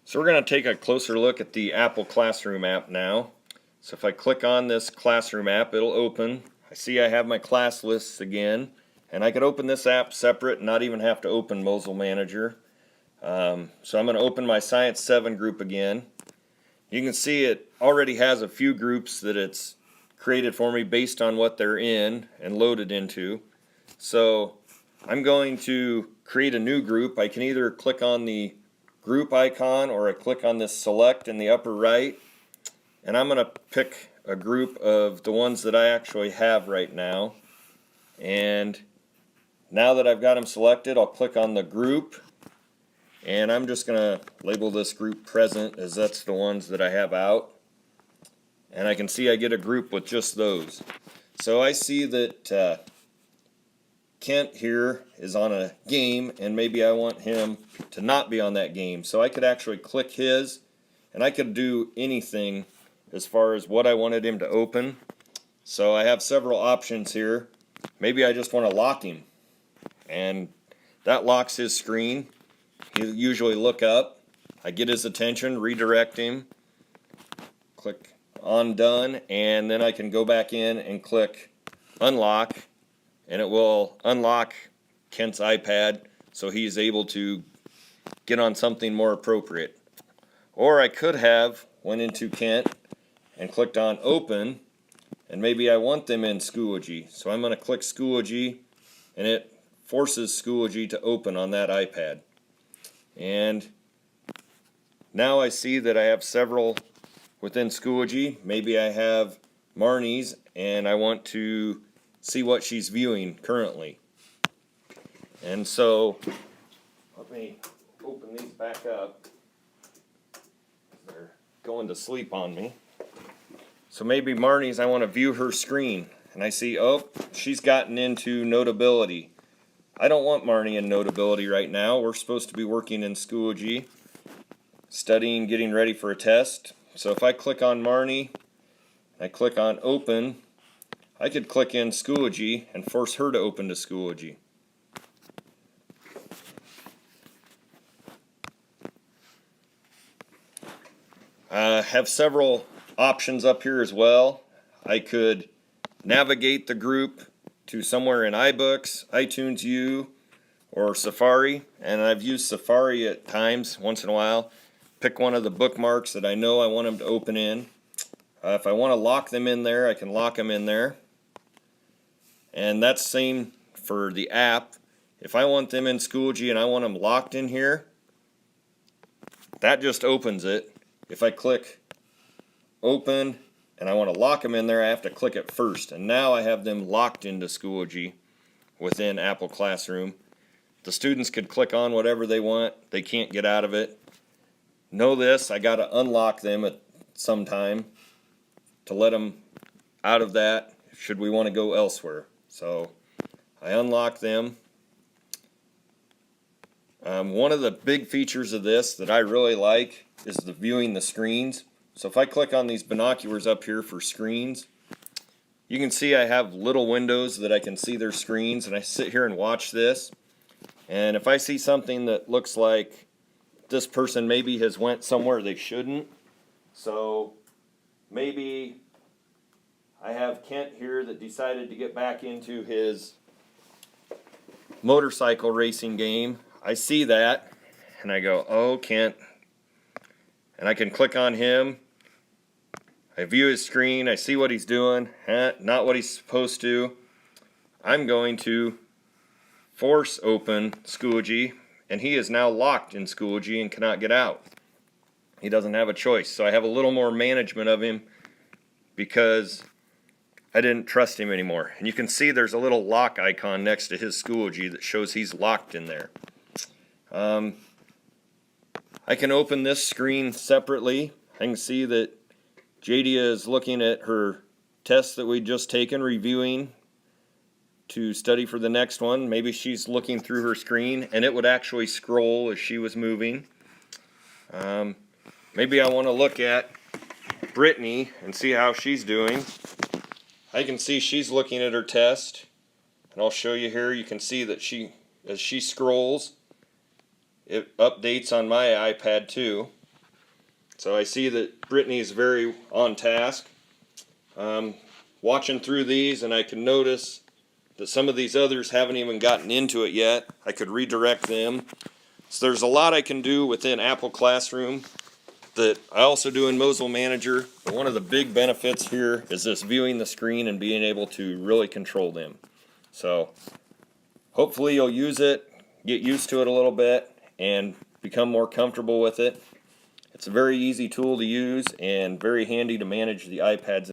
So we're going to take a closer look at the Apple Classroom app now. So if I click on this Classroom app, it'll open. I see I have my class lists again, and I could open this app separate and not even have to open Mosul Manager. So I'm going to open my Science 7 group again. You can see it already has a few groups that it's created for me based on what they're in and loaded into. So I'm going to create a new group. I can either click on the group icon or I click on this select in the upper right, and I'm going to pick a group of the ones that I actually have right now. And now that I've got them selected, I'll click on the group, and I'm just going to label this group present, as that's the ones that I have out. And I can see I get a group with just those. So I see that Kent here is on a game, and maybe I want him to not be on that game. So I could actually click his, and I could do anything as far as what I wanted him to open. So I have several options here. Maybe I just want to lock him, and that locks his screen. He'll usually look up. I get his attention, redirect him, click on done, and then I can go back in and click unlock, and it will unlock Kent's iPad so he's able to get on something more appropriate. Or I could have went into Kent and clicked on open, and maybe I want them in Schoology. So I'm going to click Schoology, and it forces Schoology to open on that iPad. And now I see that I have several within Schoology. Maybe I have Marnie's, and I want to see what she's viewing currently. And so let me open these back up. They're going to sleep on me. So maybe Marnie's, I want to view her screen, and I see, oh, she's gotten into Notability. I don't want Marnie in Notability right now. We're supposed to be working in Schoology, studying, getting ready for a test. So if I click on Marnie, I click on open, I could click in Schoology and force her to open to Schoology. I have several options up here as well. I could navigate the group to somewhere in iBooks, iTunes U, or Safari, and I've used Safari at times, once in a while. Pick one of the bookmarks that I know I want them to open in. If I want to lock them in there, I can lock them in there. And that's the same for the app. If I want them in Schoology and I want them locked in here, that just opens it. If I click open and I want to lock them in there, I have to click it first. And now I have them locked into Schoology within Apple Classroom. The students could click on whatever they want. They can't get out of it. Know this, I got to unlock them at some time to let them out of that should we want to go elsewhere. So I unlock them. One of the big features of this that I really like is the viewing the screens. So if I click on these binoculars up here for screens, you can see I have little windows that I can see their screens, and I sit here and watch this. And if I see something that looks like this person maybe has went somewhere they shouldn't, so maybe I have Kent here that decided to get back into his motorcycle racing game. I see that, and I go, oh, Kent. And I can click on him. I view his screen. I see what he's doing. Not what he's supposed to. I'm going to force open Schoology, and he is now locked in Schoology and cannot get out. He doesn't have a choice. So I have a little more management of him because I didn't trust him anymore. And you can see there's a little lock icon next to his Schoology that shows he's locked in there. I can open this screen separately. I can see that Jadia is looking at her test that we just taken, reviewing to study for the next one. Maybe she's looking through her screen, and it would actually scroll as she was moving. Maybe I want to look at Brittany and see how she's doing. I can see she's looking at her test, and I'll show you here. You can see that as she scrolls, it updates on my iPad too. So I see that Brittany's very on task. Watching through these, and I can notice that some of these others haven't even gotten into it yet. I could redirect them. So there's a lot I can do within Apple Classroom that I also do in Mozel Manager. But one of the big benefits here is this viewing the screen and being able to really control them. So hopefully you'll use it, get used to it a little bit, and become more comfortable with it. It's a very easy tool to use and very handy to manage the iPads